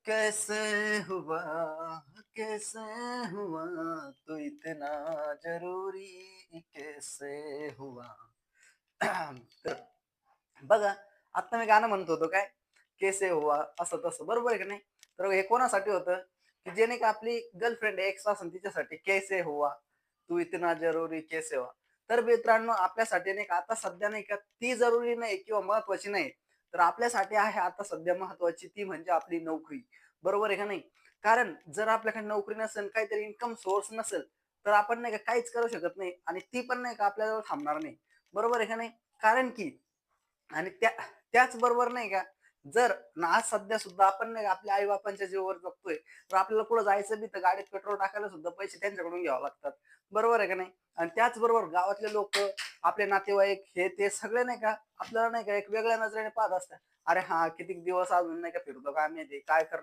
कैसे हुआ कैसे हुआ तू इतना जरूरी कैसे हुआ. तर बघा, आता मी गाणं म्हणत होतो काय, कैसे हुआ असं तसं बरोबर आहे का नाही. तर हे कोणासाठी होतं, की जे नाही का आपली गर्लफ्रेंड एक्स असेल तिच्यासाठी कैसे हुआ तू इतना जरुरी कैसे हुआ. तर मित्रांनो, आपल्यासाठी नाही का आता सध्या नाही का ती जरुरी नाही किंवा महत्वाची नाही, तर आपल्यासाठी आहे आता सध्या महत्वाची, ती म्हणजे आपली नोकरी. बरोबर आहे का नाही. कारण जर आपल्याकडे नोकरी नसेल, काहीतरी इन्कम सोर्स नसेल, तर आपण नाही का काहीच करू शकत नाही आणि ती पण नाही का आपल्याजवळ थांबणार नाही. बरोबर आहे का नाही. कारण की आणि त्याचबरोबर नाही का, जर आज सध्या सुद्धा आपण नाही का आपल्या आई-बापांच्या जीवावर जगतोय, तर आपल्याला कुठं जायचं बी तर गाडीत पेट्रोल टाकायला सुद्धा पैसे त्यांच्याकडून घ्यावे लागतात. बरोबर आहे का नाही? आणि त्याचबरोबर गावातले लोकं, आपले नातेवाईक हे ते सगळे नाही का, आपल्याला नाही का एक वेगळ्या नजरेने पाहत असतात. "अरे हां, कितीक दिवस अजून नाही का फिरतो काय माहिती, काय करणार?"